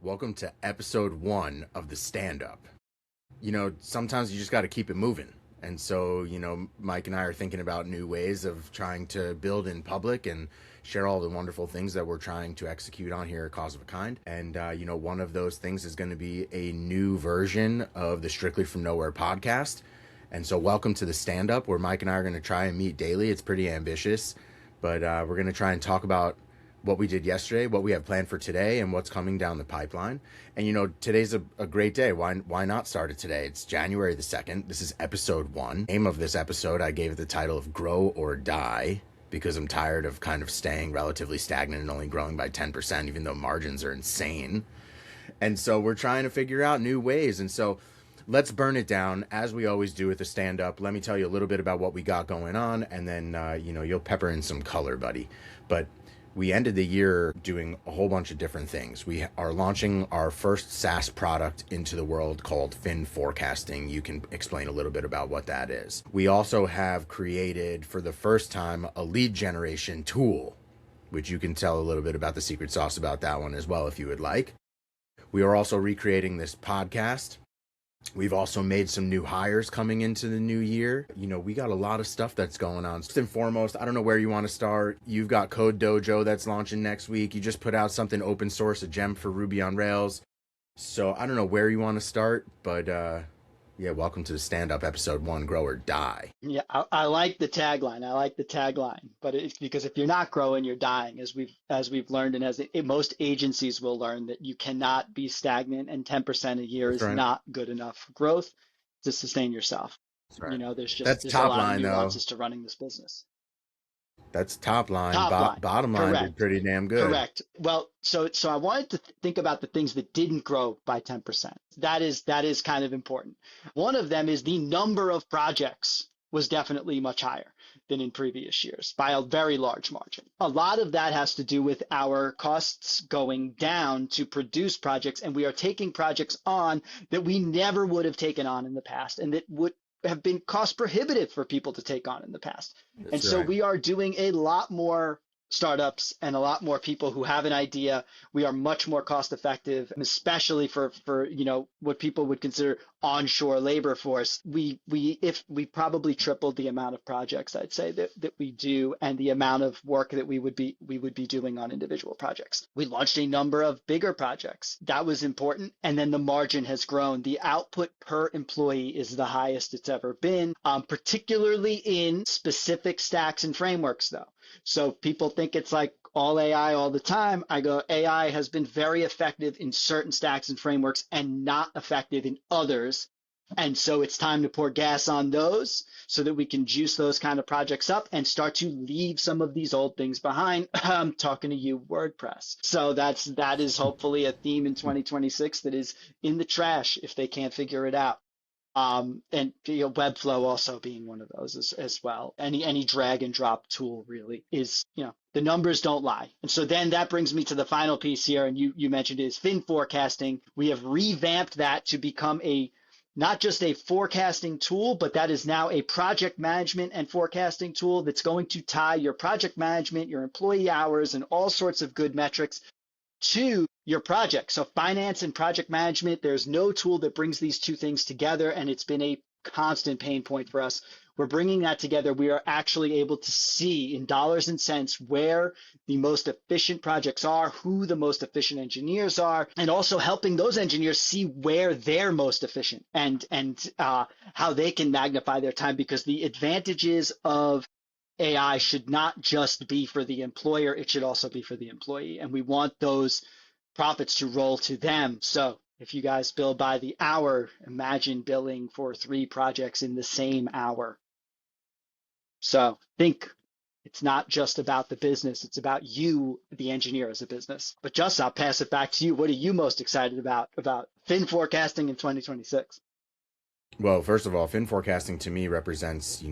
Welcome to episode 1 of the stand-up. Sometimes you just got to keep it moving. And so, Mike and I are thinking about new ways of trying to build in public and share all the wonderful things that we're trying to execute on here at Cause of a Kind. And, one of those things is going to be a new version of the Strictly From Nowhere podcast. And so welcome to the stand-up, where Mike and I are going to try and meet daily. It's pretty ambitious, but we're going to try and talk about what we did yesterday, what we have planned for today, and what's coming down the pipeline. And today's a great day. Why not start it today? It's January the 2nd. This is episode 1. Name of this episode, I gave it the title of Grow or Die, because I'm tired of kind of staying relatively stagnant and only growing by 10%, even though margins are insane. And so we're trying to figure out new ways. And so let's burn it down, as we always do with the stand-up. Let me tell you a little bit about what we got going on, and then, you'll pepper in some color, buddy. But we ended the year doing a whole bunch of different things. We are launching our first SaaS product into the world called Fin Forecasting. You can explain a little bit about what that is. We also have created, for the first time, a lead generation tool, which you can tell a little bit about the secret sauce about that one as well, if you would like. We are also recreating this podcast. We've also made some new hires coming into the new year. We got a lot of stuff that's going on. First and foremost, I don't know where you want to start. You've got Code Dojo that's launching next week. You just put out something open source, a gem for Ruby on Rails. So I don't know where you want to start, but welcome to the stand-up episode 1, Grow or Die. Yeah, I like the tagline. But it's because if you're not growing, you're dying, as we've learned, and as most agencies will learn, that you cannot be stagnant, and 10% a year is not good enough growth to sustain yourself. That's right. There's top a lot line, of nuances though. to running this business. That's top line. Bottom line is pretty damn good. Correct. Well, so I wanted to think about the things that didn't grow by 10%. That is kind of important. One of them is the number of projects was definitely much higher than in previous years by a very large margin. A lot of that has to do with our costs going down to produce projects, and we are taking projects on that we never would have taken on in the past, and that would have been cost prohibitive for people to take on in the past. So we are doing a lot more startups and a lot more people who have an idea. We are much more cost effective, especially for what people would consider onshore labor force. We probably tripled the amount of projects, I'd say, that we do, and the amount of work that we would be doing on individual projects. We launched a number of bigger projects. That was important. And then the margin has grown. The output per employee is the highest it's ever been, particularly in specific stacks and frameworks, though. So people think it's like all AI all the time. I go, AI has been very effective in certain stacks and frameworks and not effective in others. And so it's time to pour gas on those so that we can juice those kind of projects up and start to leave some of these old things behind. I'm talking to you, WordPress. So that is hopefully a theme in 2026 that is in the trash if they can't figure it out. And Webflow also being one of those as well. Any drag and drop tool really is, the numbers don't lie. And so then that brings me to the final piece here, and you mentioned is Fin Forecasting. We have revamped that to become not just a forecasting tool, but that is now a project management and forecasting tool that's going to tie your project management, your employee hours, and all sorts of good metrics to your project. So finance and project management, there's no tool that brings these two things together, and it's been a constant pain point for us. We're bringing that together. We are actually able to see in dollars and cents where the most efficient projects are, who the most efficient engineers are, and also helping those engineers see where they're most efficient and how they can magnify their time, because the advantages of AI should not just be for the employer, it should also be for the employee. And we want those profits to roll to them. So if you guys bill by the hour, imagine billing for 3 projects in the same hour. So think it's not just about the business, it's about you, the engineer, as a business. But Justin, I'll pass it back to you. What are you most excited about Fin Forecasting in 2026? Well, first of all, Fin Forecasting to me represents,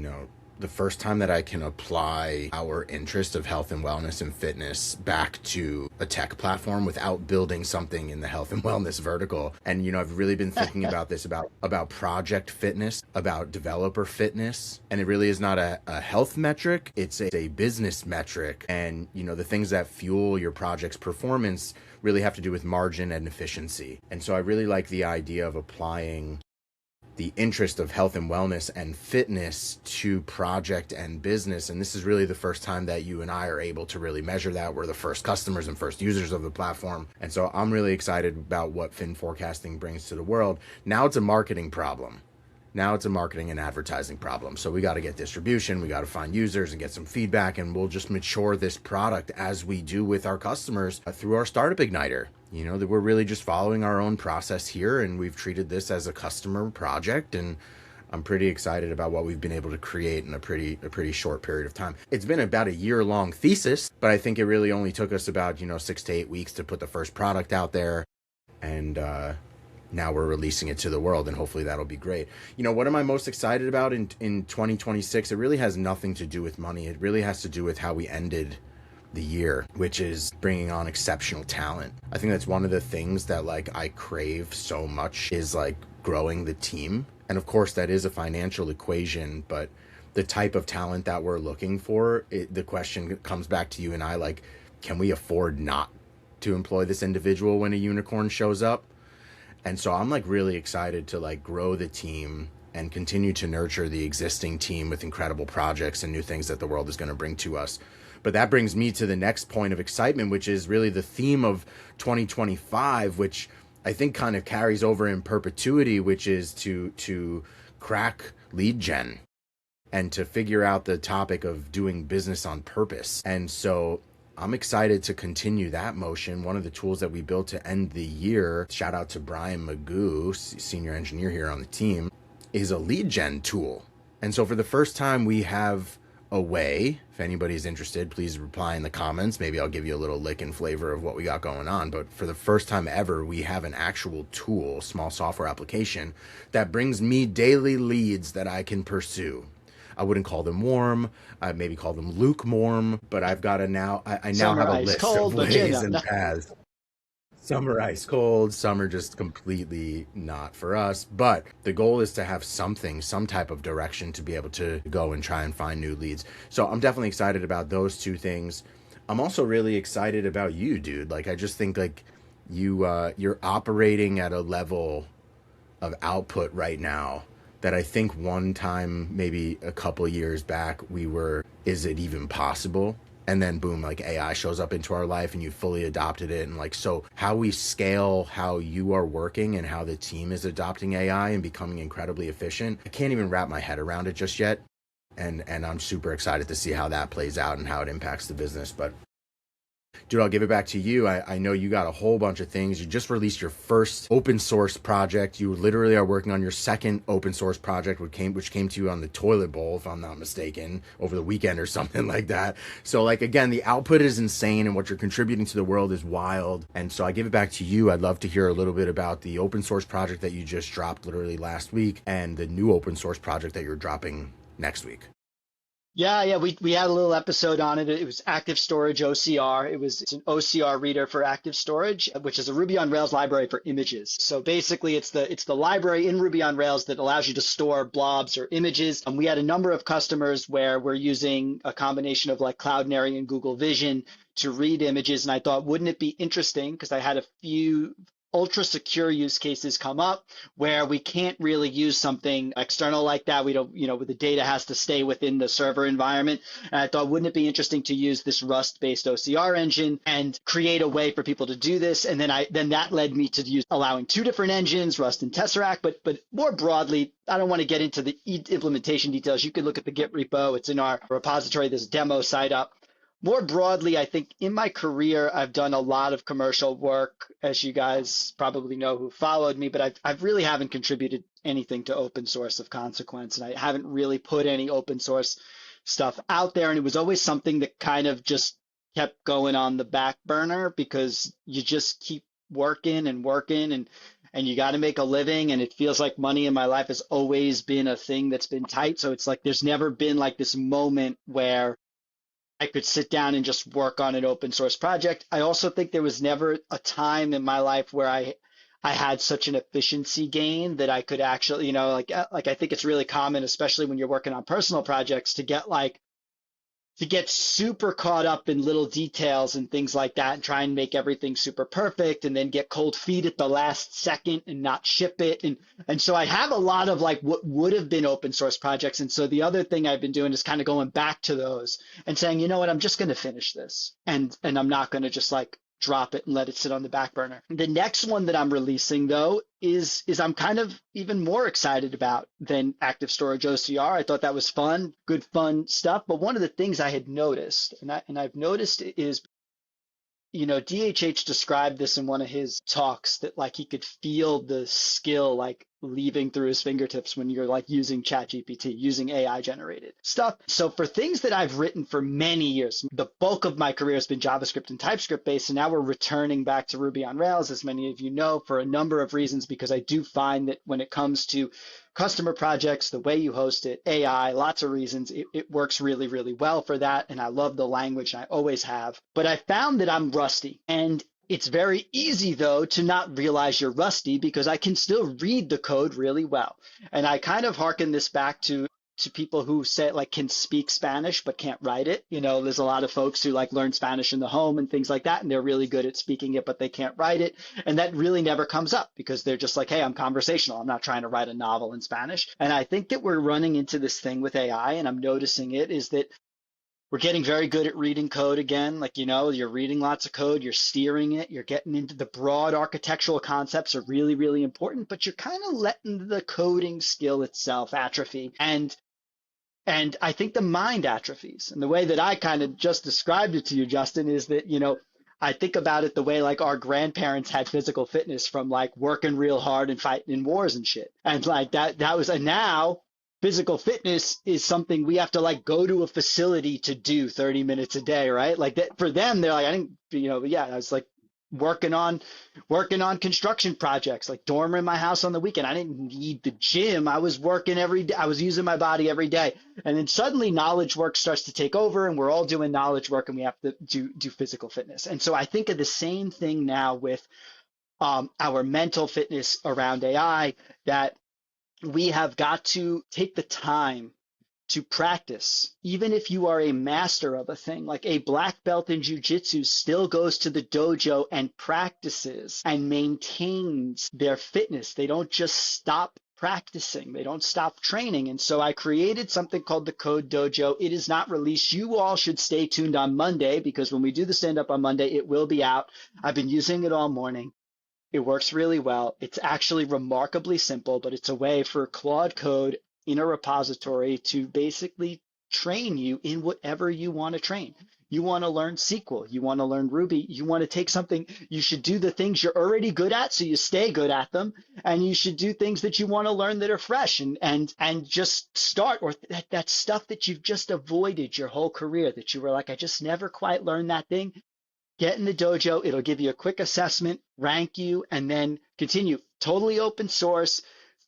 the first time that I can apply our interest of health and wellness and fitness back to a tech platform without building something in the health and wellness vertical. And I've really been thinking about this about project fitness, about developer fitness, and it really is not a health metric, it's a business metric. And the things that fuel your project's performance really have to do with margin and efficiency. And so I really like the idea of applying the interest of health and wellness and fitness to project and business. And this is really the first time that you and I are able to really measure that. We're the first customers and first users of the platform. And so I'm really excited about what fin forecasting brings to the world. Now it's a marketing problem. Now it's a marketing and advertising problem. So we got to get distribution, we got to find users and get some feedback, and we'll just mature this product as we do with our customers through our Startup Igniter. That we're really just following our own process here, and we've treated this as a customer project, and I'm pretty excited about what we've been able to create in a pretty short period of time. It's been about a year-long thesis, but I think it really only took us about 6 to 8 weeks to put the first product out there, and now we're releasing it to the world, and hopefully that'll be great. What am I most excited about in 2026? It really has nothing to do with money. It really has to do with how we ended the year, which is bringing on exceptional talent. I think that's one of the things that I crave so much, is growing the team. And of course that is a financial equation, but the type of talent that we're looking for, the question comes back to you and I, can we afford not to employ this individual when a unicorn shows up? And so I'm really excited to grow the team and continue to nurture the existing team with incredible projects and new things that the world is going to bring to us. But that brings me to the next point of excitement, which is really the theme of 2025, which I think kind of carries over in perpetuity, which is to crack lead gen and to figure out the topic of doing business on purpose. And so I'm excited to continue that motion. One of the tools that we built to end the year, shout out to Brian Magoo, senior engineer here on the team, is a lead gen tool. And so for the first time, we have a way. If anybody's interested, please reply in the comments. Maybe I'll give you a little lick and flavor of what we got going on. But for the first time ever, we have an actual tool, small software application, that brings me daily leads that I can pursue. I wouldn't call them warm. I'd maybe call them lukewarm. But I've got to now, I now have a list cold, of ways and paths. Some are ice cold, some are just completely not for us. But the goal is to have some type of direction to be able to go and try and find new leads. So I'm definitely excited about those two things. I'm also really excited about you, dude. I just think you're operating at a level of output right now that I think one time, maybe a couple of years back, is it even possible? And then boom, AI shows up into our life and you fully adopted it. And so how we scale how you are working and how the team is adopting AI and becoming incredibly efficient, I can't even wrap my head around it just yet. And I'm super excited to see how that plays out and how it impacts the business. But dude, I'll give it back to you. I know you got a whole bunch of things. You just released your first open source project. You literally are working on your second open source project, which came to you on the toilet bowl, if I'm not mistaken, over the weekend or something like that. So again, the output is insane and what you're contributing to the world is wild. And so I give it back to you. I'd love to hear a little bit about the open source project that you just dropped literally last week and the new open source project that you're dropping next week. Yeah, we had a little episode on it. It was Active Storage OCR. It's an OCR reader for Active Storage, which is a Ruby on Rails library for images. So basically, it's the library in Ruby on Rails that allows you to store blobs or images. And we had a number of customers where we're using a combination of Cloudinary and Google Vision to read images. And I thought, wouldn't it be interesting? Because I had a few ultra secure use cases come up where we can't really use something external like that. We don't, the data has to stay within the server environment. And I thought, wouldn't it be interesting to use this Rust-based OCR engine and create a way for people to do this? And then that led me to allowing two different engines, Rust and Tesseract. But more broadly, I don't want to get into the implementation details. You can look at the Git repo. It's in our repository. There's a demo site up. More broadly, I think in my career, I've done a lot of commercial work, as you guys probably know who followed me, but I really haven't contributed anything to open source of consequence, and I haven't really put any open source stuff out there. And it was always something that kind of just kept going on the back burner because you just keep working and working. and you got to make a living. And it feels like money in my life has always been a thing that's been tight. So it's like there's never been like this moment where I could sit down and just work on an open source project. I also think there was never a time in my life where I had such an efficiency gain that I could actually, like I think it's really common, especially when you're working on personal projects, to get super caught up in little details and things like that and try and make everything super perfect and then get cold feet at the last second and not ship it. And so I have a lot of like what would have been open source projects. And so the other thing I've been doing is kind of going back to those and saying, you know what, I'm just going to finish this and I'm not going to just like drop it and let it sit on the back burner. The next one that I'm releasing though is I'm kind of even more excited about than Active Storage OCR. I thought that was fun, good fun stuff. But one of the things I had noticed, and I've noticed is, DHH described this in one of his talks that like he could feel the skill like leaving through his fingertips when you're like using ChatGPT, using AI generated stuff. So for things that I've written for many years, the bulk of my career has been JavaScript and TypeScript based, and now we're returning back to Ruby on Rails, as many of you know, for a number of reasons, because I do find that when it comes to customer projects, the way you host it, AI, lots of reasons, it works really, really well for that. And I love the language, and I always have. But I found that I'm rusty. And it's very easy, though, to not realize you're rusty because I can still read the code really well. And I kind of hearken this back to people who say like can speak Spanish but can't write it. There's a lot of folks who like learn Spanish in the home and things like that, and they're really good at speaking it, but they can't write it. And that really never comes up because they're just like, hey, I'm conversational. I'm not trying to write a novel in Spanish. And I think that we're running into this thing with AI, and I'm noticing it, is that we're getting very good at reading code again. Like, you're reading lots of code, you're steering it, you're getting into the broad architectural concepts are really, really important, but you're kind of letting the coding skill itself atrophy. And I think the mind atrophies. And the way that I kind of just described it to you, Justin, is that, I think about it the way like our grandparents had physical fitness from like working real hard and fighting in wars and shit. And like that was, and now physical fitness is something we have to like go to a facility to do 30 minutes a day, right? Like that for them, they're like, I didn't, I was like working on construction projects, like dormer in my house on the weekend. I didn't need the gym. I was working every day. I was using my body every day. And then suddenly knowledge work starts to take over, and we're all doing knowledge work, and we have to do physical fitness. And so I think of the same thing now with our mental fitness around AI, that we have got to take the time to practice. Even if you are a master of a thing, like a black belt in jujitsu still goes to the dojo and practices and maintains their fitness. They don't just stop practicing. They don't stop training. And so I created something called the Code Dojo. It is not released. You all should stay tuned on Monday, because when we do the stand-up on Monday, it will be out. I've been using it all morning. It works really well. It's actually remarkably simple, but it's a way for Claude Code in a repository to basically train you in whatever you want to train. You want to learn SQL, you want to learn Ruby, you want to take something, you should do the things you're already good at so you stay good at them, and you should do things that you want to learn that are fresh and just start, or that stuff that you've just avoided your whole career, that you were like, I just never quite learned that thing. Get in the dojo. It'll give you a quick assessment, rank you, and then continue. Totally open source,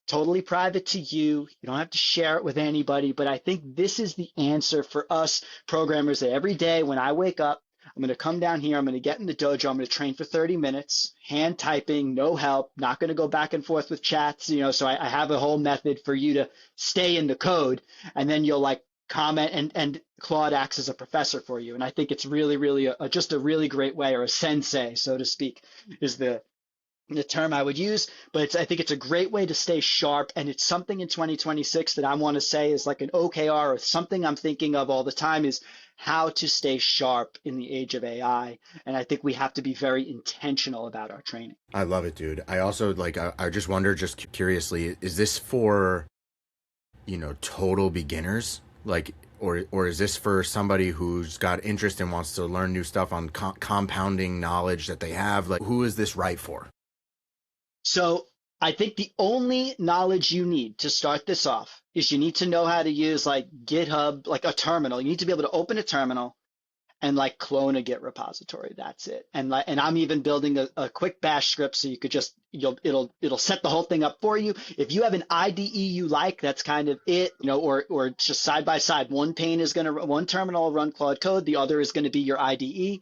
totally private to you. You don't have to share it with anybody. But I think this is the answer for us programmers, that every day when I wake up, I'm going to come down here. I'm going to get in the dojo. I'm going to train for 30 minutes, hand typing, no help, not going to go back and forth with chats. So I have a whole method for you to stay in the code, and then you'll like comment, and Claude acts as a professor for you. And I think it's really, really just a really great way, or a sensei, so to speak, is the term I would use. But I think it's a great way to stay sharp. And it's something in 2026 that I want to say is like an OKR, or something I'm thinking of all the time, is how to stay sharp in the age of AI. And I think we have to be very intentional about our training. I love it, dude. I also I just wonder, just curiously, is this for, total beginners? Or is this for somebody who's got interest and wants to learn new stuff on compounding knowledge that they have? Like, who is this right for? So I think the only knowledge you need to start this off is you need to know how to use like GitHub, like a terminal. You need to be able to open a terminal and like clone a Git repository. That's it. And I'm even building a quick bash script so you could just it'll set the whole thing up for you. If you have an IDE you like, that's kind of it, or it's just side by side. One terminal will run Claude Code, the other is going to be your IDE.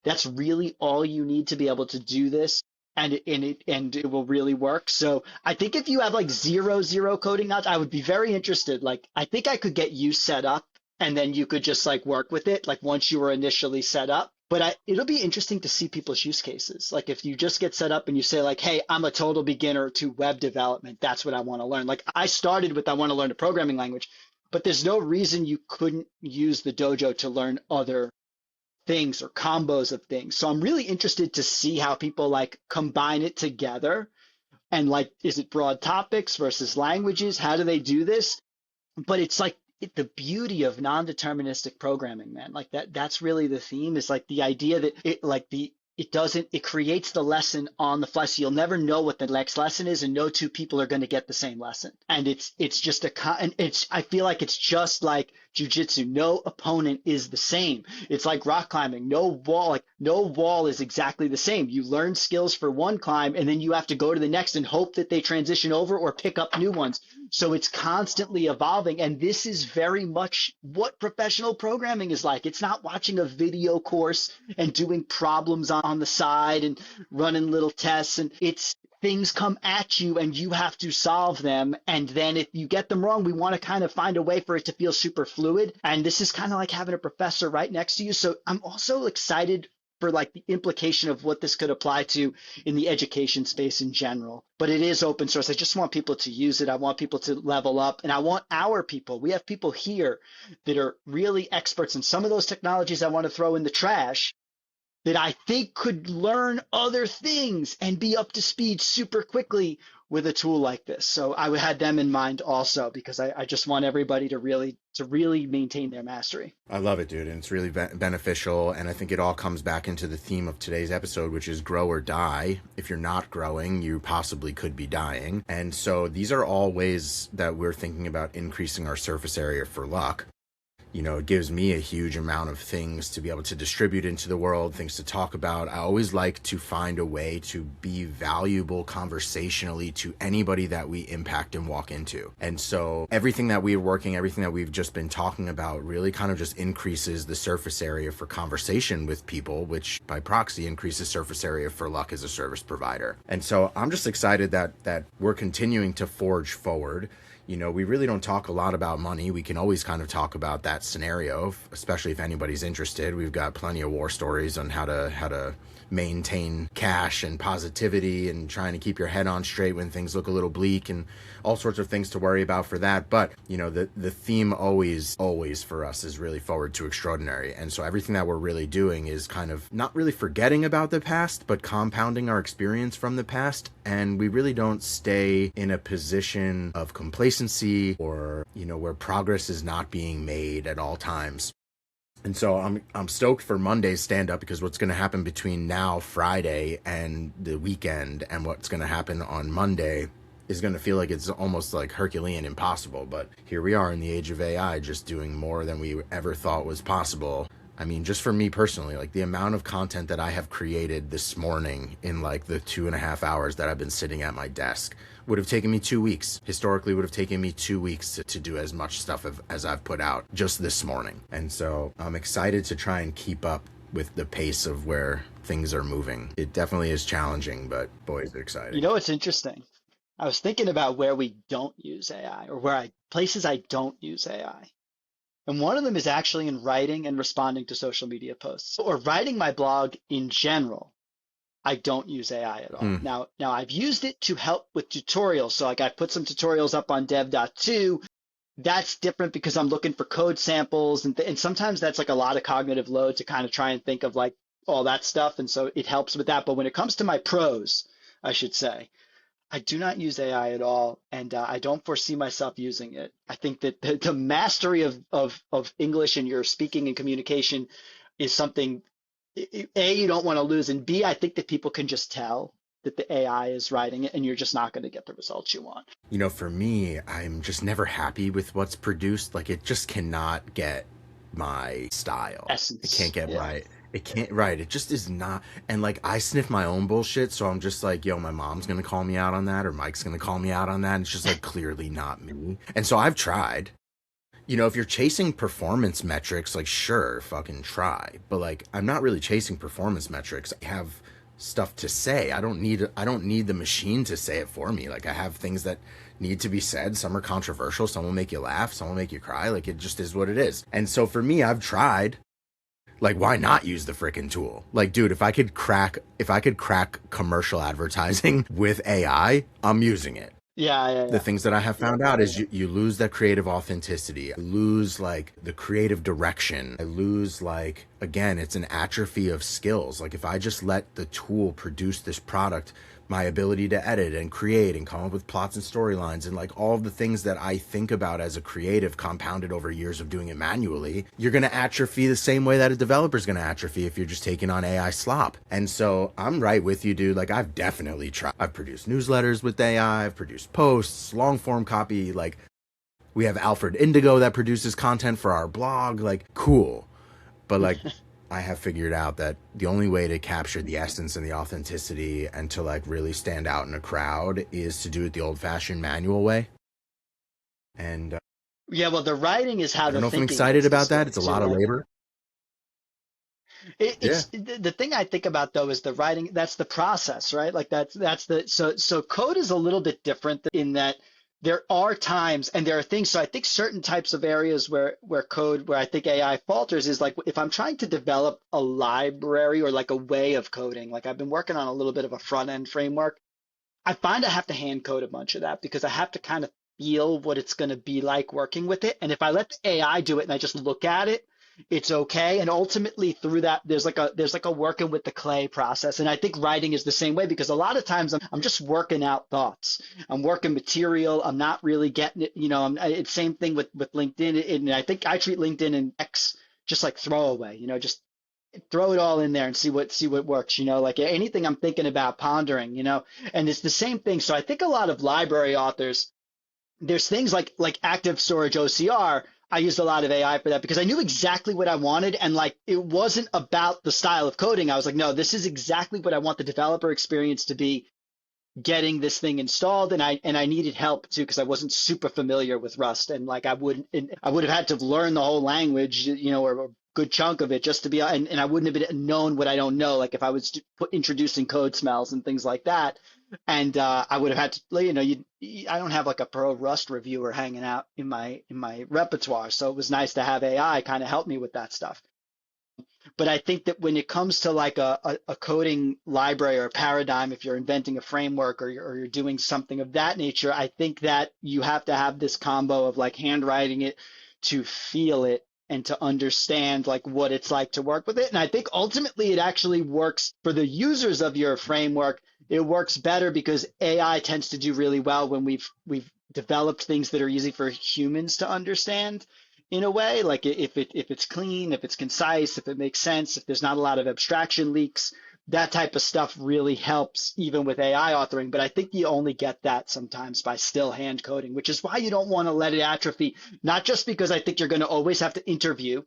That's really all you need to be able to do this. And it will really work. So I think if you have like zero coding knowledge, I would be very interested. Like I think I could get you set up and then you could just like work with it like once you were initially set up. But it'll be interesting to see people's use cases. Like if you just get set up and you say like, hey, I'm a total beginner to web development. That's what I want to learn. Like I started with I want to learn a programming language, but there's no reason you couldn't use the dojo to learn other things or combos of things. So I'm really interested to see how people like combine it together and like, is it broad topics versus languages? How do they do this? But it's like the beauty of non-deterministic programming, man. Like that's really the theme, is like the idea that it creates the lesson on the fly. So you'll never know what the next lesson is, and no two people are going to get the same lesson. And it's just I feel like it's just like jujitsu. No opponent is the same. It's like rock climbing. No wall is exactly the same. You learn skills for one climb, and then you have to go to the next and hope that they transition over or pick up new ones. So it's constantly evolving. And this is very much what professional programming is like. It's not watching a video course and doing problems on the side and running little tests. And it's things come at you and you have to solve them. And then if you get them wrong, we want to kind of find a way for it to feel super fluid. And this is kind of like having a professor right next to you. So I'm also excited for like the implication of what this could apply to in the education space in general. But it is open source. I just want people to use it. I want people to level up, and I want our people. We have people here that are really experts in some of those technologies I want to throw in the trash that I think could learn other things and be up to speed super quickly with a tool like this. So I had them in mind also, because I just want everybody to really maintain their mastery. I love it, dude. And it's really beneficial. And I think it all comes back into the theme of today's episode, which is grow or die. If you're not growing, you possibly could be dying. And so these are all ways that we're thinking about increasing our surface area for luck. It gives me a huge amount of things to be able to distribute into the world, things to talk about. I always like to find a way to be valuable conversationally to anybody that we impact and walk into. And so everything that we've just been talking about really kind of just increases the surface area for conversation with people, which by proxy increases surface area for luck as a service provider. And so I'm just excited that we're continuing to forge forward. We really don't talk a lot about money. We can always kind of talk about that scenario, especially if anybody's interested. We've got plenty of war stories on how to maintain cash and positivity and trying to keep your head on straight when things look a little bleak, and all sorts of things to worry about for that. But, the theme always for us is really forward to extraordinary. And so everything that we're really doing is kind of not really forgetting about the past, but compounding our experience from the past. And we really don't stay in a position of complacency or, where progress is not being made at all times. And so I'm stoked for Monday's stand-up, because what's going to happen between now, Friday, and the weekend, and what's going to happen on Monday is going to feel like it's almost like Herculean impossible. But here we are in the age of AI, just doing more than we ever thought was possible. I mean, just for me personally, like the amount of content that I have created this morning in like the 2.5 hours that I've been sitting at my desk would have taken me 2 weeks. Historically, would have taken me 2 weeks to do as much stuff as I've put out just this morning. And so I'm excited to try and keep up with the pace of where things are moving. It definitely is challenging, but boy, is it exciting. It's interesting. I was thinking about where we don't use AI, or places I don't use AI. And one of them is actually in writing and responding to social media posts, or writing my blog in general. I don't use AI at all. Now I've used it to help with tutorials. So like I put some tutorials up on dev.to. That's different because I'm looking for code samples, and sometimes that's like a lot of cognitive load to kind of try and think of like all that stuff. And so it helps with that. But when it comes to my prose, I should say, I do not use AI at all, and I don't foresee myself using it. I think that the mastery of English and your speaking and communication is something, A, you don't want to lose, and B, I think that people can just tell that the AI is writing it, and you're just not going to get the results you want. For me, I'm just never happy with what's produced. Like, it just cannot get my style. It can't Essence. get Yeah. my it can't right. It just is not. And like I sniff my own bullshit, so I'm just like, yo, my mom's gonna call me out on that, or Mike's gonna call me out on that. And it's just like clearly not me. And so I've tried. If you're chasing performance metrics, like sure, fucking try. But like I'm not really chasing performance metrics. I have stuff to say. I don't need the machine to say it for me. Like I have things that need to be said. Some are controversial, some will make you laugh, some will make you cry. Like it just is what it is. And so for me, I've tried. Like why not use the freaking tool? Like dude, if I could crack commercial advertising with AI, I'm using it. Yeah. Yeah. The Yeah. things that I have found out is you lose that creative authenticity. I lose like the creative direction. I lose like, again, it's an atrophy of skills. Like if I just let the tool produce this product, my ability to edit and create and come up with plots and storylines and like all of the things that I think about as a creative compounded over years of doing it manually, you're going to atrophy the same way that a developer's going to atrophy if you're just taking on AI slop. And so I'm right with you, dude. Like I've definitely tried. I've produced newsletters with AI. I've produced posts, long form copy. Like we have Alfred Indigo that produces content for our blog. Like cool. But like I have figured out that the only way to capture the essence and the authenticity and to like really stand out in a crowd is to do it the old fashioned manual way. And Yeah. Well, the writing is how I don't the know if I'm thinking excited gets about that. distorted It's a too, lot of right? labor. Yeah. It's the thing I think about though is the writing. That's the process, right? Like that's the so code is a little bit different in that there are times and there are things. So I think certain types of areas where I think AI falters is like if I'm trying to develop a library or like a way of coding. Like I've been working on a little bit of a front end framework. I find I have to hand code a bunch of that because I have to kind of feel what it's going to be like working with it. And if I let the AI do it and I just look at it, it's okay. And ultimately through that, there's like a working with the clay process. And I think writing is the same way because a lot of times I'm just working out thoughts. I'm working material. I'm not really getting it. It's same thing with LinkedIn. And I think I treat LinkedIn and X just like throwaway, just throw it all in there and see what works, like anything I'm thinking about pondering, and it's the same thing. So I think a lot of library authors, there's things like active storage OCR. I used a lot of AI for that because I knew exactly what I wanted, and like it wasn't about the style of coding. I was like, no, this is exactly what I want the developer experience to be, getting this thing installed, and I needed help too because I wasn't super familiar with Rust, and like I would have had to learn the whole language, or a good chunk of it just to be, and I wouldn't have been known what I don't know, like if I was introducing code smells and things like that, and I would have had to, I don't have like a pro Rust reviewer hanging out in my repertoire, so it was nice to have AI kind of help me with that stuff. But I think that when it comes to like a coding library or a paradigm, if you're inventing a framework or you're doing something of that nature, I think that you have to have this combo of like handwriting it to feel it and to understand like what it's like to work with it. And I think ultimately it actually works for the users of your framework. It works better because AI tends to do really well when we've developed things that are easy for humans to understand in a way, like if it's clean, if it's concise, if it makes sense, if there's not a lot of abstraction leaks, that type of stuff really helps even with AI authoring. But I think you only get that sometimes by still hand coding, which is why you don't want to let it atrophy. Not just because I think you're going to always have to interview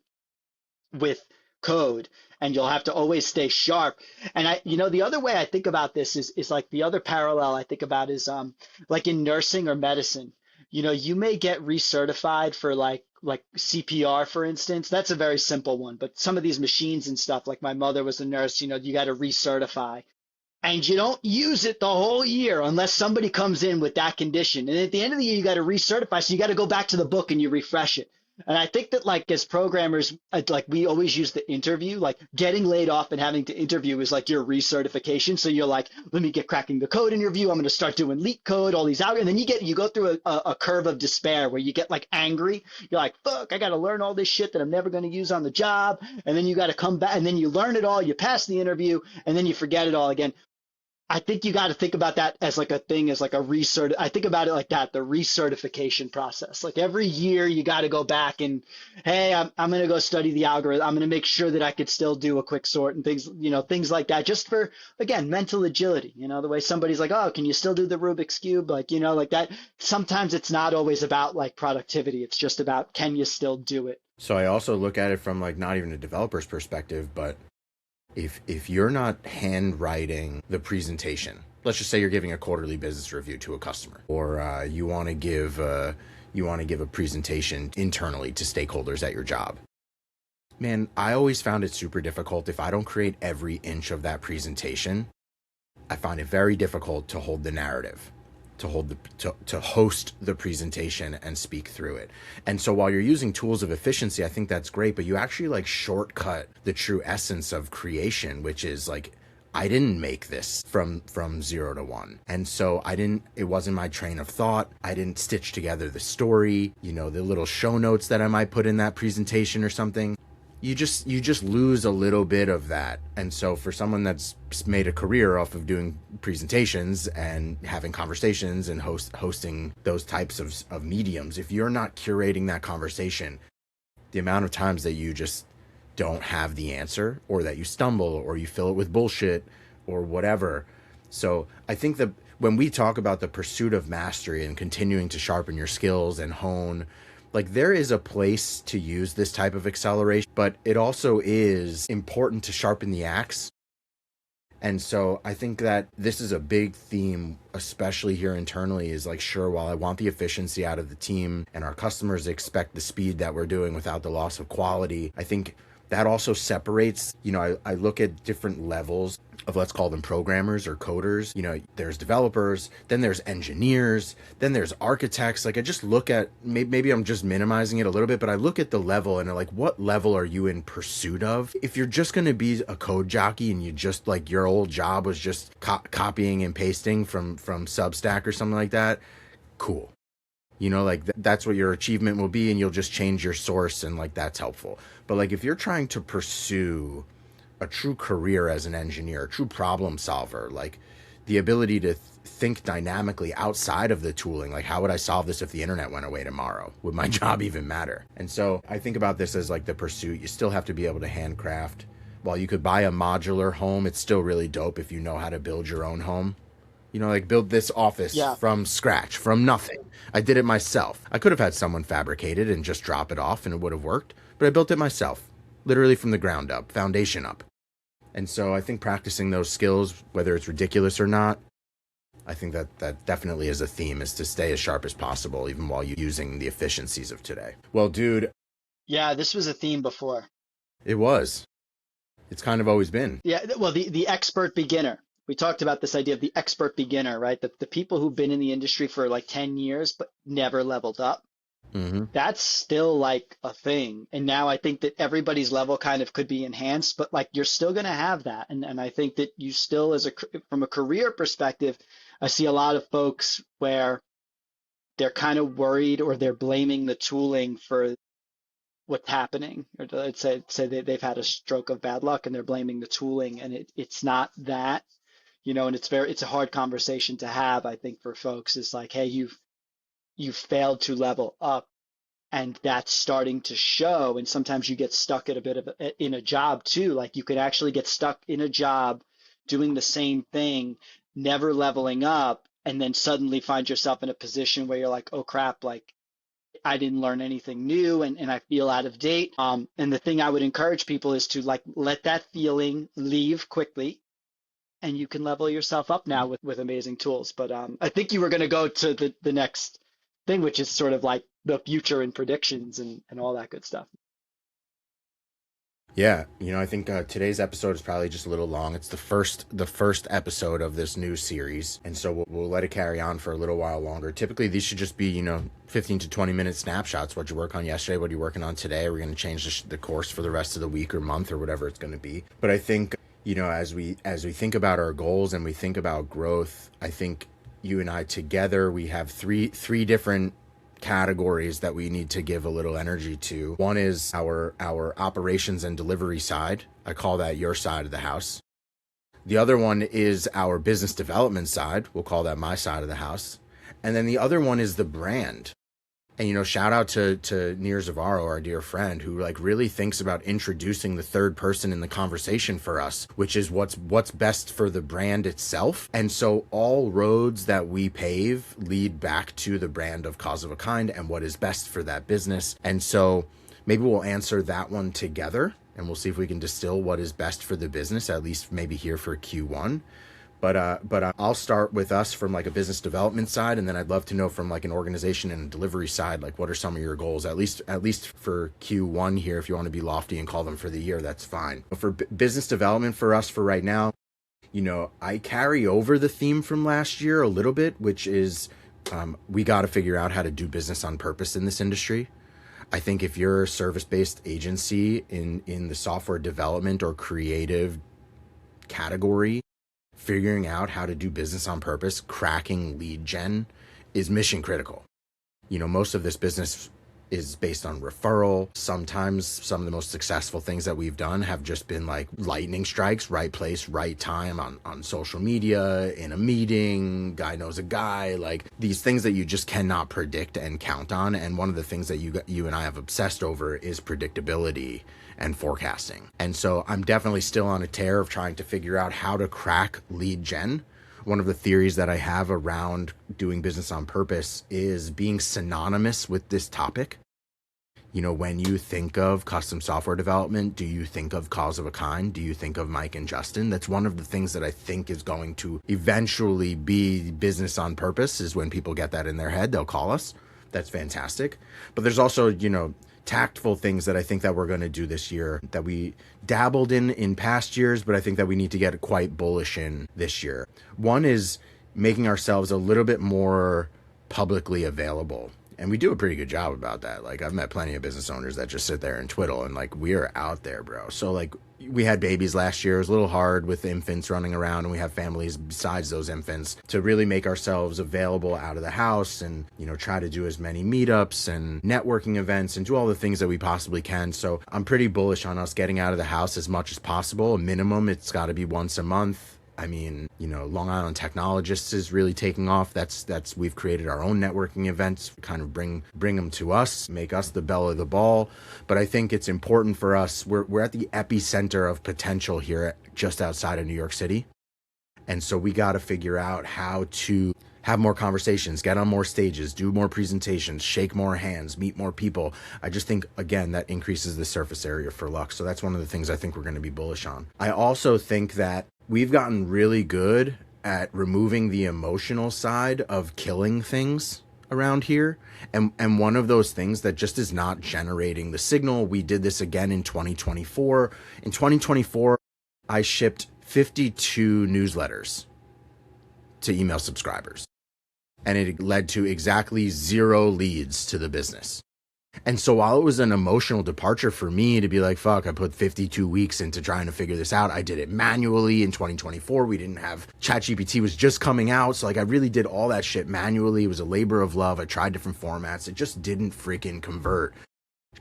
with code and you'll have to always stay sharp. And the other way I think about this is like the other parallel I think about is like in nursing or medicine. You may get recertified for like CPR, for instance. That's a very simple one, but some of these machines and stuff, like my mother was a nurse, you got to recertify. And you don't use it the whole year unless somebody comes in with that condition. And at the end of the year, you got to recertify. So you got to go back to the book and you refresh it. And I think that like as programmers, like we always use the interview, like getting laid off and having to interview is like your recertification. So you're like, let me get cracking the code interview. I'm going to start doing leak code, all these out. And then you go through a curve of despair where you get like angry. You're like, fuck, I got to learn all this shit that I'm never going to use on the job. And then you got to come back and then you learn it all. You pass the interview and then you forget it all again. I think you got to think about that as like a thing, as like a recert. I think about it like that, the recertification process. Like every year you got to go back and, hey, I'm going to go study the algorithm. I'm going to make sure that I could still do a quick sort and things like that, just for, again, mental agility. The way somebody's like, oh, can you still do the Rubik's Cube? Like, like that. Sometimes it's not always about like productivity. It's just about, can you still do it? So I also look at it from like not even a developer's perspective, but if you're not handwriting the presentation, let's just say you're giving a quarterly business review to a customer, or you want to give a presentation internally to stakeholders at your job. Man, I always found it super difficult if I don't create every inch of that presentation. I find it very difficult to hold the narrative, to host the presentation and speak through it. And so while you're using tools of efficiency, I think that's great, but you actually like shortcut the true essence of creation, which is like, I didn't make this from 0 to 1. And so it wasn't my train of thought. I didn't stitch together the story, the little show notes that I might put in that presentation or something. You just lose a little bit of that. And so for someone that's made a career off of doing presentations and having conversations and hosting those types of mediums, if you're not curating that conversation, the amount of times that you just don't have the answer, or that you stumble, or you fill it with bullshit or whatever. So I think that when we talk about the pursuit of mastery and continuing to sharpen your skills and hone, like, there is a place to use this type of acceleration, but it also is important to sharpen the axe. And so I think that this is a big theme, especially here internally, is like, sure, while I want the efficiency out of the team and our customers expect the speed that we're doing without the loss of quality, I think that also separates, I look at different levels of, let's call them programmers or coders. There's developers, then there's engineers, then there's architects. Like, I just look at, maybe I'm just minimizing it a little bit, but I look at the level and like, what level are you in pursuit of? If you're just going to be a code jockey and you just like, your old job was just copying and pasting from Substack or something like that, cool. That's what your achievement will be, and you'll just change your source, and like, that's helpful. But like, if you're trying to pursue a true career as an engineer, a true problem solver, like the ability to think dynamically outside of the tooling, like, how would I solve this if the internet went away tomorrow? Would my job even matter? And so I think about this as like the pursuit. You still have to be able to handcraft. While you could buy a modular home, it's still really dope if you know how to build your own home. Like, build this office from scratch, from nothing. I did it myself. I could have had someone fabricate it and just drop it off and it would have worked, but I built it myself, literally from the ground up, foundation up. And so I think practicing those skills, whether it's ridiculous or not, I think that definitely is a theme, is to stay as sharp as possible, even while you're using the efficiencies of today. Well, dude. Yeah, this was a theme before. It was. It's kind of always been. Yeah, well, the expert beginner. We talked about this idea of the expert beginner, right? The people who've been in the industry for like 10 years but never leveled up. Mm-hmm. That's still like a thing. And now I think that everybody's level kind of could be enhanced, but like, you're still going to have that. And I think that you still, from a career perspective, I see a lot of folks where they're kind of worried, or they're blaming the tooling for what's happening, or let's say they've had a stroke of bad luck and they're blaming the tooling, and it's not that. And it's a hard conversation to have, I think, for folks. It's like, hey, you've failed to level up, and that's starting to show. And sometimes you get stuck at in a job too. Like, you could actually get stuck in a job doing the same thing, never leveling up, and then suddenly find yourself in a position where you're like, oh crap, like, I didn't learn anything new, and I feel out of date. And the thing I would encourage people is to like, let that feeling leave quickly, and you can level yourself up now with amazing tools. But I think you were going to go to the next thing, which is sort of like the future and predictions and all that good stuff. Yeah, I think today's episode is probably just a little long. It's the first episode of this new series, and so we'll let it carry on for a little while longer. Typically, these should just be 15 to 20-minute snapshots. What you work on yesterday, what you're working on today. We're going to change the course for the rest of the week or month or whatever it's going to be. But I think as we think about our goals and we think about growth, I think you and I together, we have three different categories that we need to give a little energy to. One is our operations and delivery side. I call that your side of the house. The other one is our business development side. We'll call that my side of the house. And then the other one is the brand. And, shout out to Nir Zavaro, our dear friend, who like really thinks about introducing the third person in the conversation for us, which is what's best for the brand itself. And so all roads that we pave lead back to the brand of Cause of a Kind and what is best for that business. And so maybe we'll answer that one together, and we'll see if we can distill what is best for the business, at least maybe here for Q1. But I'll start with us from like a business development side, and then I'd love to know from like an organization and a delivery side, like what are some of your goals, at least for Q1 here. If you want to be lofty and call them for the year, that's fine. But for business development for us for right now, I carry over the theme from last year a little bit, which is we got to figure out how to do business on purpose in this industry. I think if you're a service-based agency in the software development or creative category, figuring out how to do business on purpose, cracking lead gen is mission critical. Most of this business is based on referral. Sometimes some of the most successful things that we've done have just been like lightning strikes, right place, right time on social media, in a meeting, guy knows a guy, like these things that you just cannot predict and count on. And one of the things that you and I have obsessed over is predictability and forecasting. And so I'm definitely still on a tear of trying to figure out how to crack lead gen. One of the theories that I have around doing business on purpose is being synonymous with this topic. When you think of custom software development, do you think of Cause of a Kind? Do you think of Mike and Justin? That's one of the things that I think is going to eventually be business on purpose, is when people get that in their head, they'll call us. That's fantastic. But there's also, tactful things that I think that we're going to do this year that we dabbled in past years, but I think that we need to get quite bullish in this year. One is making ourselves a little bit more publicly available. And we do a pretty good job about that. Like, I've met plenty of business owners that just sit there and twiddle, and like, we are out there, bro. So like, we had babies last year. It was a little hard with infants running around, and we have families besides those infants, to really make ourselves available out of the house and, try to do as many meetups and networking events and do all the things that we possibly can. So I'm pretty bullish on us getting out of the house as much as possible. A minimum, it's got to be once a month. I mean, Long Island Technologists is really taking off. That's we've created our own networking events, kind of bring them to us, make us the belle of the ball. But I think it's important for us. We're at the epicenter of potential here, just outside of New York City. And so we got to figure out how to have more conversations, get on more stages, do more presentations, shake more hands, meet more people. I just think, again, that increases the surface area for Lux. So that's one of the things I think we're going to be bullish on. I also think that we've gotten really good at removing the emotional side of killing things around here. And one of those things that just is not generating the signal. We did this again in 2024. In 2024, I shipped 52 newsletters to email subscribers, and it led to exactly 0 leads to the business. And so while it was an emotional departure for me to be like, fuck, I put 52 weeks into trying to figure this out. I did it manually in 2024. We didn't have ChatGPT was just coming out. So like, I really did all that shit manually. It was a labor of love. I tried different formats. It just didn't freaking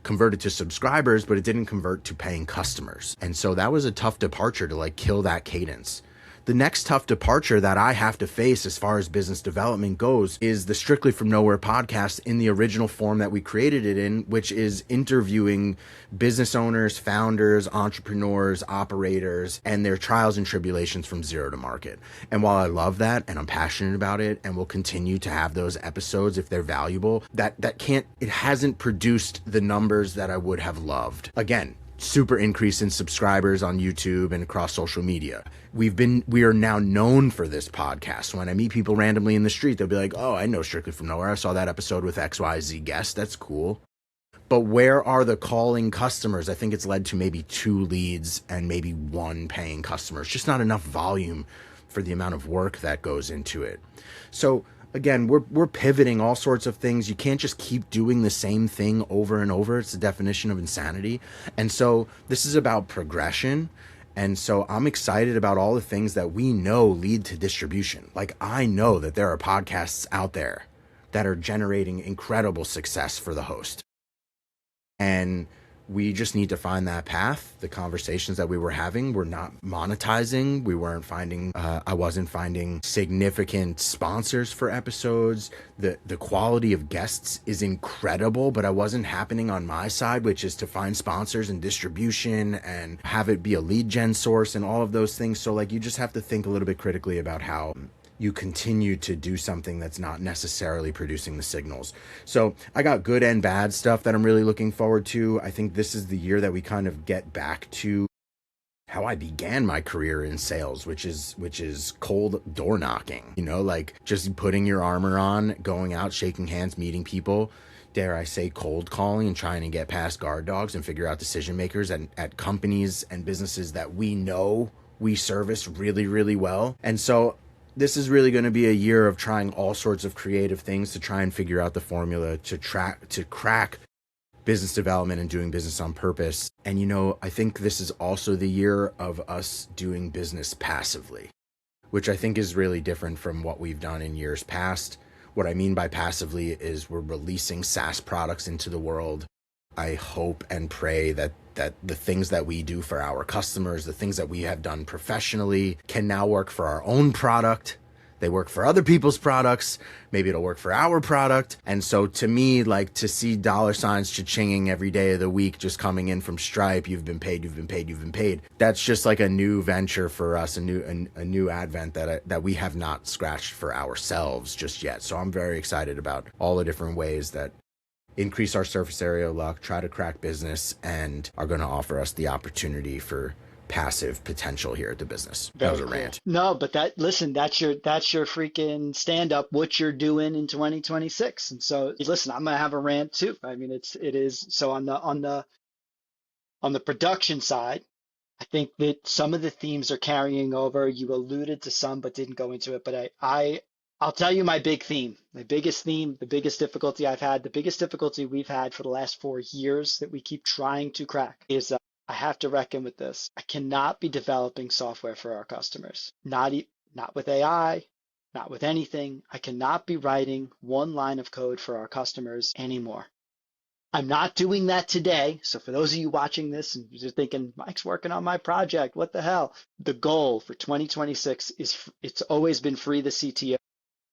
converted to subscribers, but it didn't convert to paying customers. And so that was a tough departure to like kill that cadence. The next tough departure that I have to face as far as business development goes is the Strictly From Nowhere podcast in the original form that we created it in, which is interviewing business owners, founders, entrepreneurs, operators, and their trials and tribulations from zero to market. And while I love that and I'm passionate about it and will continue to have those episodes if they're valuable, it hasn't produced the numbers that I would have loved. Again, super increase in subscribers on YouTube and across social media. We are now known for this podcast. So when I meet people randomly in the street, they'll be like, oh, I know Strictly From Nowhere. I saw that episode with XYZ guest. That's cool. But where are the calling customers? I think it's led to maybe 2 leads and maybe 1 paying customer. It's just not enough volume for the amount of work that goes into it. So again, we're pivoting all sorts of things. You can't just keep doing the same thing over and over. It's the definition of insanity. And so this is about progression. And so I'm excited about all the things that we know lead to distribution. Like, I know that there are podcasts out there that are generating incredible success for the host. And we just need to find that path. The conversations that we were having were not monetizing. I wasn't finding significant sponsors for episodes. The quality of guests is incredible, but I wasn't happening on my side, which is to find sponsors and distribution and have it be a lead gen source and all of those things. So like, you just have to think a little bit critically about how you continue to do something that's not necessarily producing the signals. So I got good and bad stuff that I'm really looking forward to. I think this is the year that we kind of get back to how I began my career in sales, which is cold door knocking, like just putting your armor on, going out, shaking hands, meeting people, dare I say cold calling and trying to get past guard dogs and figure out decision makers at companies and businesses that we know we service really, really well. And so this is really going to be a year of trying all sorts of creative things to try and figure out the formula to crack business development and doing business on purpose. And, I think this is also the year of us doing business passively, which I think is really different from what we've done in years past. What I mean by passively is we're releasing SaaS products into the world. I hope and pray that the things that we do for our customers, the things that we have done professionally, can now work for our own product. They work for other people's products. Maybe it'll work for our product. And so to me, like, to see dollar signs cha-chinging every day of the week just coming in from Stripe, you've been paid, you've been paid, you've been paid. That's just like a new venture for us, a new advent that we have not scratched for ourselves just yet. So I'm very excited about all the different ways that increase our surface area of luck, try to crack business, and are going to offer us the opportunity for passive potential here at the business. That was a rant. No, but that's your freaking stand up, what you're doing in 2026. And so listen, I'm gonna have a rant too. I mean, it is so on the production side, I think that some of the themes are carrying over. You alluded to some but didn't go into it, but I'll tell you my big theme, the biggest difficulty I've had, the biggest difficulty we've had for the last 4 years that we keep trying to crack is I have to reckon with this. I cannot be developing software for our customers. Not with AI, not with anything. I cannot be writing one line of code for our customers anymore. I'm not doing that today. So for those of you watching this and you're thinking, Mike's working on my project, what the hell? The goal for 2026 it's always been free the CTO.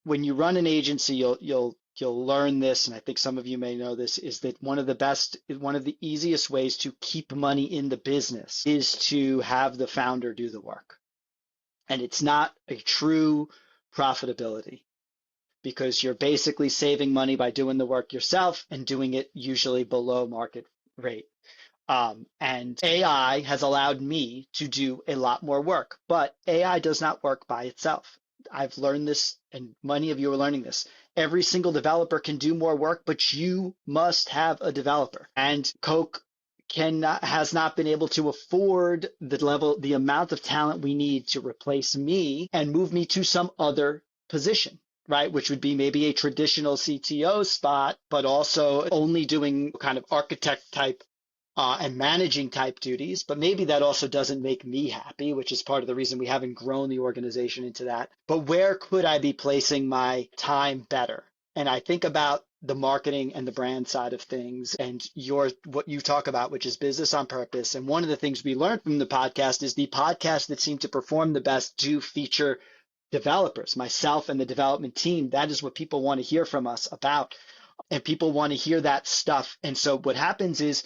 When you run an agency, you'll learn this, and I think some of you may know this, is that one of the easiest ways to keep money in the business is to have the founder do the work. And it's not a true profitability because you're basically saving money by doing the work yourself and doing it usually below market rate. And AI has allowed me to do a lot more work, but AI does not work by itself. I've learned this, and many of you are learning this. Every single developer can do more work, but you must have a developer. And Coke has not been able to afford the amount of talent we need to replace me and move me to some other position, right? Which would be maybe a traditional CTO spot, but also only doing kind of architect type and managing type duties, but maybe that also doesn't make me happy, which is part of the reason we haven't grown the organization into that. But where could I be placing my time better? And I think about the marketing and the brand side of things and what you talk about, which is business on purpose. And one of the things we learned from the podcast is the podcasts that seem to perform the best do feature developers, myself and the development team. That is what people want to hear from us about. And people want to hear that stuff. And so what happens is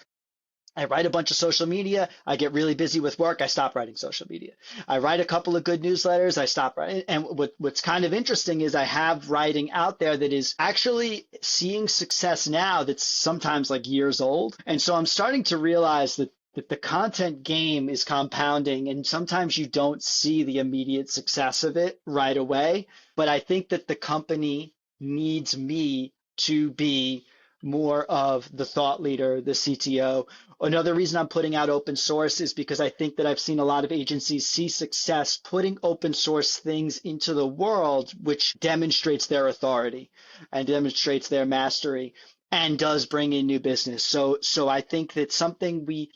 I write a bunch of social media. I get really busy with work. I stop writing social media. I write a couple of good newsletters. I stop writing. And what's kind of interesting is I have writing out there that is actually seeing success now that's sometimes like years old. And so I'm starting to realize that the content game is compounding, and sometimes you don't see the immediate success of it right away. But I think that the company needs me to be more of the thought leader, the CTO. Another reason I'm putting out open source is because I think that I've seen a lot of agencies see success putting open source things into the world, which demonstrates their authority and demonstrates their mastery and does bring in new business. So I think that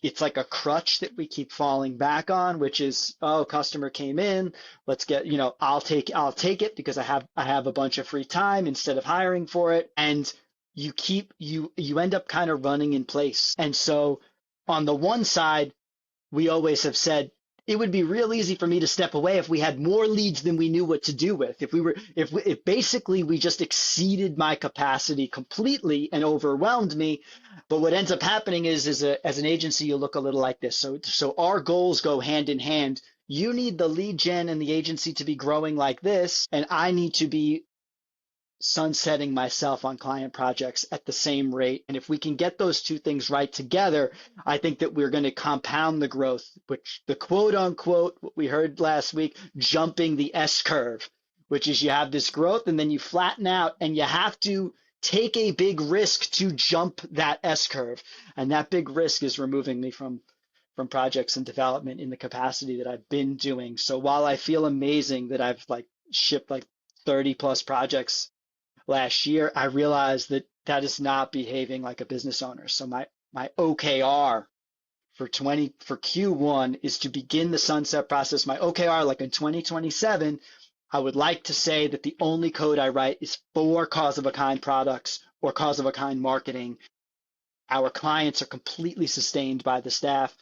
it's like a crutch that we keep falling back on, which is, oh, customer came in, let's get, I'll take it because I have a bunch of free time instead of hiring for it. And you end up kind of running in place. And so on the one side, we always have said it would be real easy for me to step away if we had more leads than we knew what to do with. If basically we just exceeded my capacity completely and overwhelmed me. But what ends up happening is as an agency, you look a little like this. So our goals go hand in hand. you need the lead gen and the agency to be growing like this, and I need to be sunsetting myself on client projects at the same rate. And if we can get those two things right together, I think that we're going to compound the growth, which the quote unquote, what we heard last week, jumping the S curve, which is you have this growth and then you flatten out and you have to take a big risk to jump that S curve. And that big risk is removing me from projects and development in the capacity that I've been doing. So while I feel amazing that I've like shipped like 30 plus projects last year, I realized that that is not behaving like a business owner. So my OKR for Q1 is to begin the sunset process. My OKR, like in 2027, I would like to say that the only code I write is for cause of a kind products or cause of a kind marketing. Our clients are completely sustained by the staff.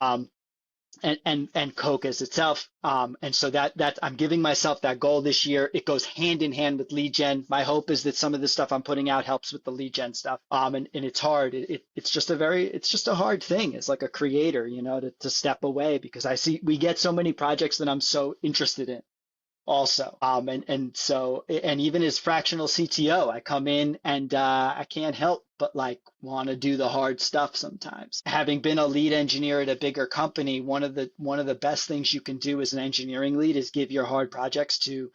And Coke as itself. And so that I'm giving myself that goal this year. It goes hand in hand with lead gen. My hope is that some of the stuff I'm putting out helps with the lead gen stuff. And it's hard. It's just a hard thing as like a creator, to step away, because I see we get so many projects that I'm so interested in also. And even as fractional CTO, I come in and I can't help but like want to do the hard stuff sometimes. Having been a lead engineer at a bigger company, one of the best things you can do as an engineering lead is give your hard projects to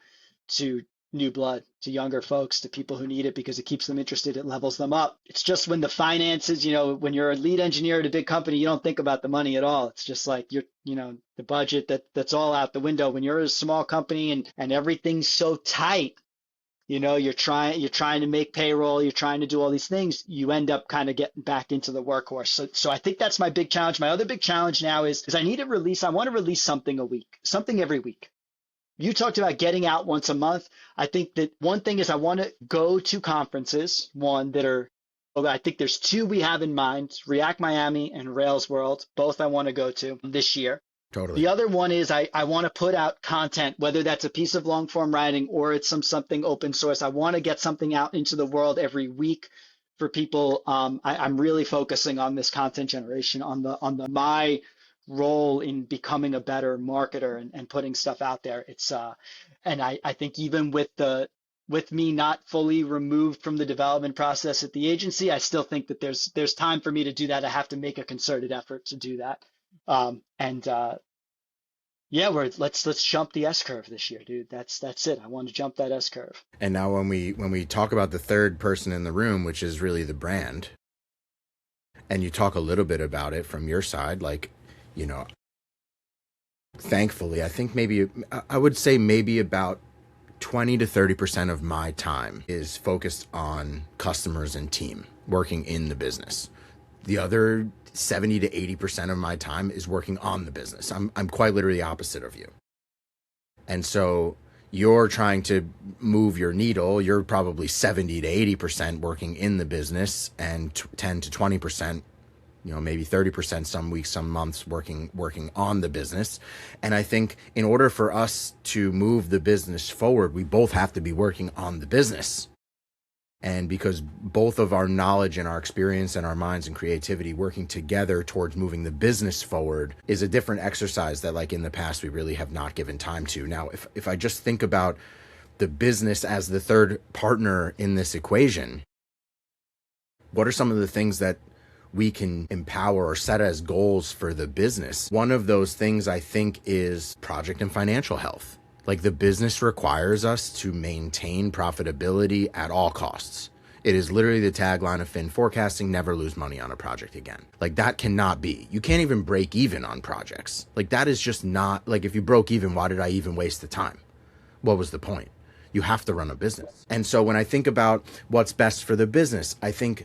new blood, to younger folks, to people who need it, because it keeps them interested, it levels them up. It's just when the finances, when you're a lead engineer at a big company, you don't think about the money at all. It's just like the budget that's all out the window. When you're a small company and everything's so tight, you're trying to make payroll, you're trying to do all these things, you end up kind of getting back into the workhorse. So I think that's my big challenge. My other big challenge now is I want to release something a week, something every week. You talked about getting out once a month. I think that one thing is I want to go to conferences, I think there's two we have in mind, React Miami and Rails World. Both I want to go to this year. Totally. The other one is I want to put out content, whether that's a piece of long form writing or it's something open source. I want to get something out into the world every week for people. I'm really focusing on this content generation, on my role in becoming a better marketer and putting stuff out there. And I think even with me not fully removed from the development process at the agency, I still think that there's time for me to do that. I have to make a concerted effort to do that. Let's jump the S curve this year, dude. That's it. I want to jump that S curve. And now when we talk about the third person in the room, which is really the brand, and you talk a little bit about it from your side, like, thankfully, I think I would say maybe about 20 to 30% of my time is focused on customers and team working in the business. The other 70 to 80% of my time is working on the business. I'm quite literally the opposite of you. And so you're trying to move your needle. You're probably 70 to 80% working in the business and 10 to 20%, maybe 30% some weeks, some months working on the business. And I think in order for us to move the business forward, we both have to be working on the business. And because both of our knowledge and our experience and our minds and creativity working together towards moving the business forward is a different exercise that, like in the past, we really have not given time to. Now, if I just think about the business as the third partner in this equation, what are some of the things that we can empower or set as goals for the business? One of those things, I think, is project and financial health. Like, the business requires us to maintain profitability at all costs. It is literally the tagline of Fin Forecasting: never lose money on a project again. Like, that cannot be. You can't even break even on projects. Like, that is just not, like, if you broke even, why did I even waste the time? What was the point? You have to run a business. And so when I think about what's best for the business, I think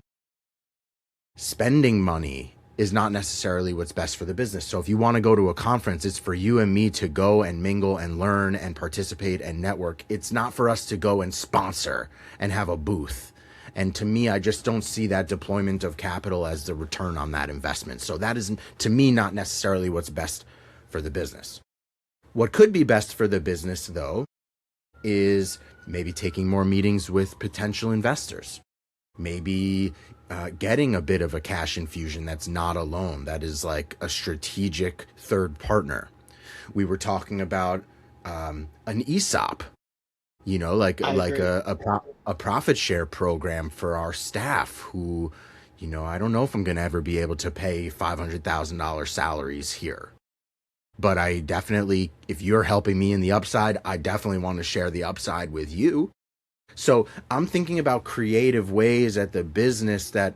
spending money is not necessarily what's best for the business. So if you want to go to a conference, it's for you and me to go and mingle and learn and participate and network. It's not for us to go and sponsor and have a booth. And to me, I just don't see that deployment of capital as the return on that investment. So that is, to me, not necessarily what's best for the business. What could be best for the business, though, is maybe taking more meetings with potential investors. Maybe getting a bit of a cash infusion that's not a loan, that is like a strategic third partner. we were talking about an ESOP, you know, I agree. a profit share program for our staff who, you know, I don't know if I'm going to ever be able to pay $500,000 salaries here. But I definitely, if you're helping me in the upside, I definitely want to share the upside with you. So I'm thinking about creative ways at the business that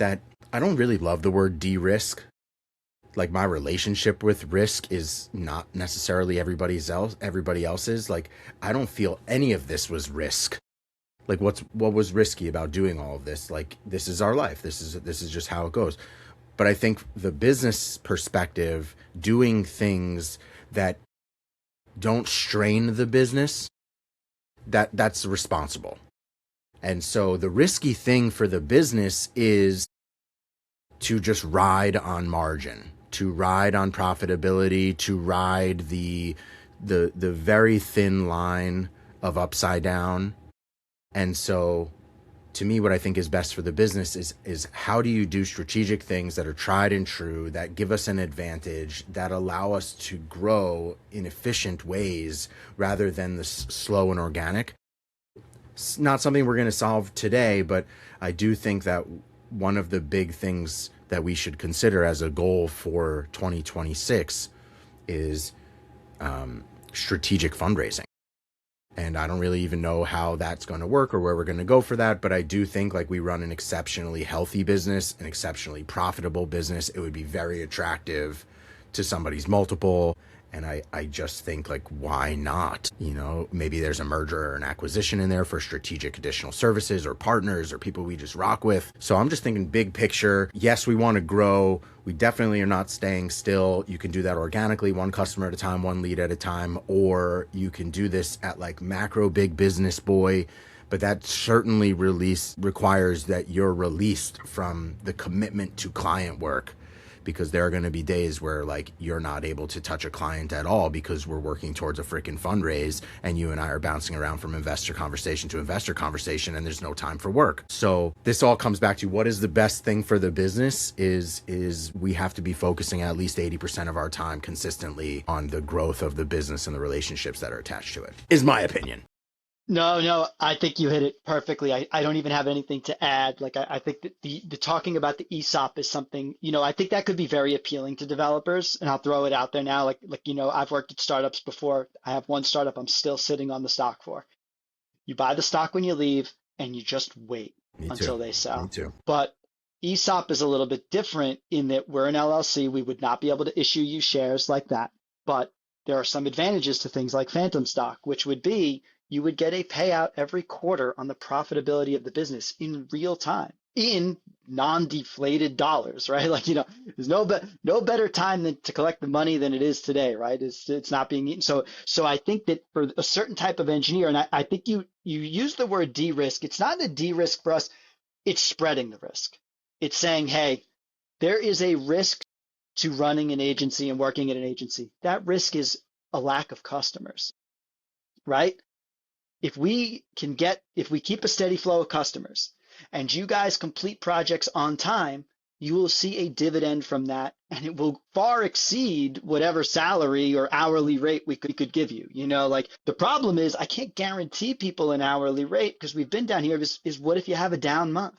I don't really love the word de-risk. Like my relationship with risk is not necessarily everybody else's. Like I don't feel any of this was risk. Like what was risky about doing all of this? Like this is our life. This is just how it goes. But I think the business perspective, doing things that don't strain the business, that's responsible. And so the risky thing for the business is to just ride on margin, to ride on profitability, to ride the very thin line of upside down. And so to me, what I think is best for the business is how do you do strategic things that are tried and true, that give us an advantage, that allow us to grow in efficient ways rather than the slow and organic. It's not something we're going to solve today, but I do think that one of the big things that we should consider as a goal for 2026 is strategic fundraising. And I don't really even know how that's going to work or where we're going to go for that. But I do think like we run an exceptionally healthy business, an exceptionally profitable business. It would be very attractive to somebody's multiple. And I just think like, why not? You know, maybe there's a merger or an acquisition in there for strategic additional services or partners or people we just rock with. So I'm just thinking big picture. Yes, we want to grow. We definitely are not staying still. You can do that organically, one customer at a time, one lead at a time, or you can do this at like macro big business boy. But that certainly requires that you're released from the commitment to client work, because there are going to be days where like you're not able to touch a client at all because we're working towards a freaking fundraise and you and I are bouncing around from investor conversation to investor conversation and there's no time for work. So this all comes back to what is the best thing for the business is we have to be focusing at least 80% of our time consistently on the growth of the business and the relationships that are attached to it, is my opinion. No, I think you hit it perfectly. I don't even have anything to add. Like I think that the talking about the ESOP is something, I think that could be very appealing to developers. And I'll throw it out there now. I've worked at startups before. I have one startup I'm still sitting on the stock for. You buy the stock when you leave and you just wait Me too. until they Me sell. too. But ESOP is a little bit different in that we're an LLC. We would not be able to issue you shares like that. But there are some advantages to things like phantom stock, which would be you would get a payout every quarter on the profitability of the business in real time in non-deflated dollars, right? There's no better time than to collect the money than it is today, right? It's not being eaten. So I think that for a certain type of engineer, and I think you use the word de-risk. It's not a de-risk for us. It's spreading the risk. It's saying, hey, there is a risk to running an agency and working at an agency. That risk is a lack of customers, right? If we keep a steady flow of customers and you guys complete projects on time, you will see a dividend from that and it will far exceed whatever salary or hourly rate we could give you. Like the problem is I can't guarantee people an hourly rate because we've been down here is what if you have a down month?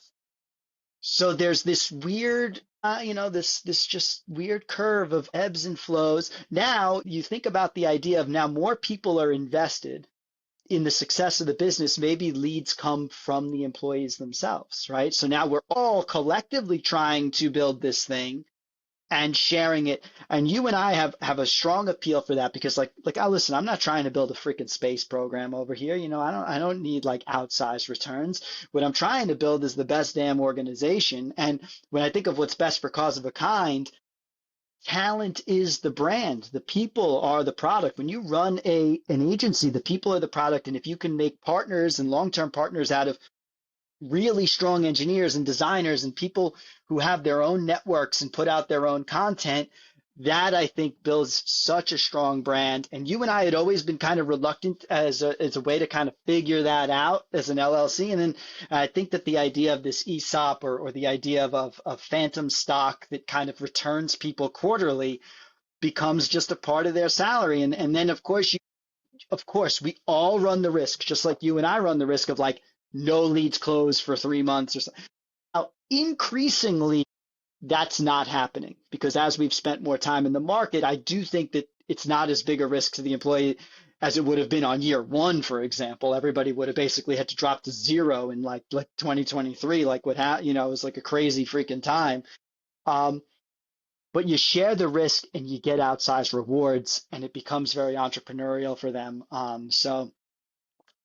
So there's this weird, this just weird curve of ebbs and flows. Now you think about the idea of now more people are invested in the success of the business. Maybe leads come from the employees themselves, right? So now we're all collectively trying to build this thing and sharing it. And you and I have a strong appeal for that because listen, I'm not trying to build a freaking space program over here. I don't need like outsized returns. What I'm trying to build is the best damn organization. And when I think of what's best for cause of a kind, talent is the brand. The people are the product. When you run an agency, the people are the product. And if you can make partners and long-term partners out of really strong engineers and designers and people who have their own networks and put out their own content, that I think builds such a strong brand. And you and I had always been kind of reluctant as a way to kind of figure that out as an LLC. And then I think that the idea of this ESOP or the idea of phantom stock that kind of returns people quarterly becomes just a part of their salary. And then of course, we all run the risk, just like you and I run the risk of like no leads closed for 3 months or something. Now, increasingly, that's not happening because as we've spent more time in the market, I do think that it's not as big a risk to the employee as it would have been on year one, for example. Everybody would have basically had to drop to zero in like 2023, like it was like a crazy freaking time. But you share the risk and you get outsized rewards, and it becomes very entrepreneurial for them. So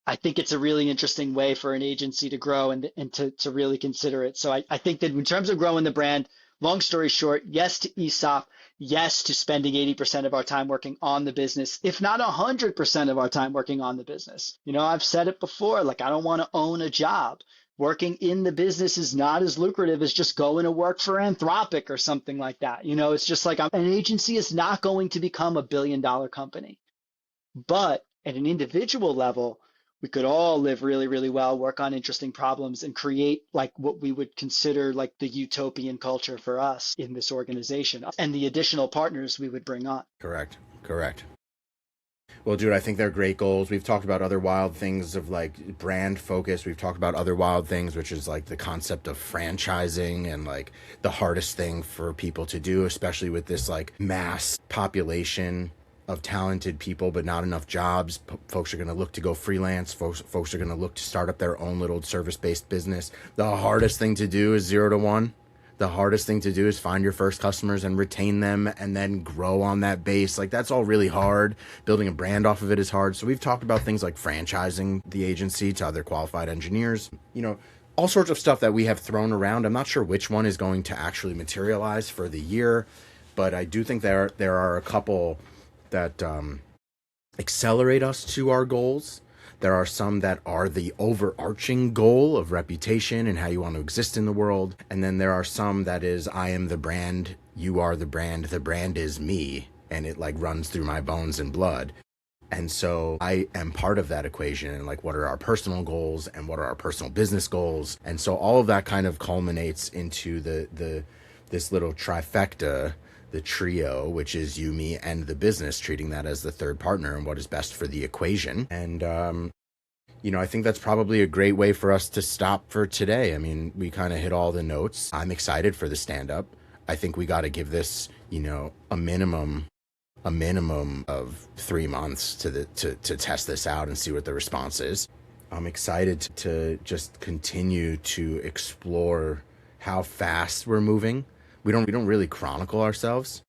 I think it's a really interesting way for an agency to grow and to really consider it. So I think that in terms of growing the brand, long story short, yes to ESOP, yes to spending 80% of our time working on the business, if not 100% of our time working on the business. I've said it before, like I don't want to own a job. Working in the business is not as lucrative as just going to work for Anthropic or something like that. It's just like an agency is not going to become $1 billion company. But at an individual level, we could all live really, really well, work on interesting problems, and create like what we would consider like the utopian culture for us in this organization and the additional partners we would bring on. Correct. Well, dude, I think they're great goals. We've talked about other wild things of like brand focus. We've talked about other wild things, which is like the concept of franchising and like the hardest thing for people to do, especially with this like mass population of talented people, but not enough jobs. Folks are going to look to go freelance. Folks are going to look to start up their own little service-based business. The hardest thing to do is 0 to 1. The hardest thing to do is find your first customers and retain them and then grow on that base. Like that's all really hard. Building a brand off of it is hard. So we've talked about things like franchising the agency to other qualified engineers, all sorts of stuff that we have thrown around. I'm not sure which one is going to actually materialize for the year, but I do think there are a couple that accelerate us to our goals. There are some that are the overarching goal of reputation and how you want to exist in the world. And then there are some that is, I am the brand, you are the brand is me. And it like runs through my bones and blood. And so I am part of that equation. And like, what are our personal goals and what are our personal business goals? And so all of that kind of culminates into this little trifecta, the trio, which is you, me, and the business, treating that as the third partner and what is best for the equation. And, I think that's probably a great way for us to stop for today. I mean, we kind of hit all the notes. I'm excited for the stand-up. I think we got to give this, a minimum of 3 months to test this out and see what the response is. I'm excited to just continue to explore how fast we're moving. We don't really chronicle ourselves.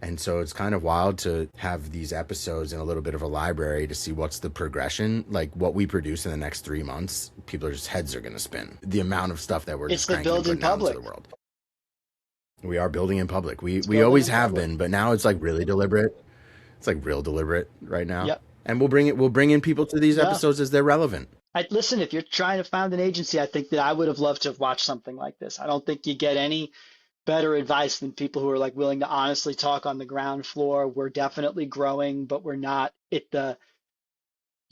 And so it's kind of wild to have these episodes in a little bit of a library to see what's the progression, like what we produce in the next 3 months. People's heads are going to spin. The amount of stuff that we're just cranking and putting out into the world. We are building in public. We always have been, but now it's like really deliberate. It's like real deliberate right now. Yep. And we'll bring in people to these episodes as they're relevant. Listen, if you're trying to found an agency, I think that I would have loved to have watched something like this. I don't think you get any better advice than people who are like willing to honestly talk on the ground floor. We're definitely growing, but we're not at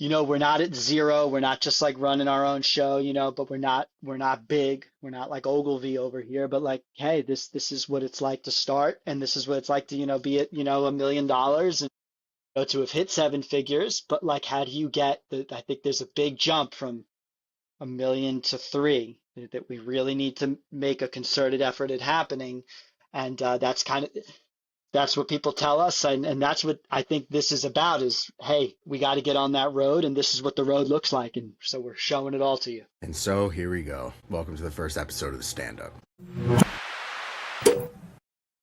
we're not at zero. We're not just like running our own show, but we're not big. We're not like Ogilvy over here, but like, hey, this is what it's like to start. And this is what it's like to, be at, $1 million and to have hit 7 figures. But like, how do you get I think there's a big jump from 1 million to 3 that we really need to make a concerted effort at happening. And that's what people tell us. And that's what I think this is about is, hey, we got to get on that road. And this is what the road looks like. And so we're showing it all to you. And so here we go. Welcome to the first episode of the Stand Up.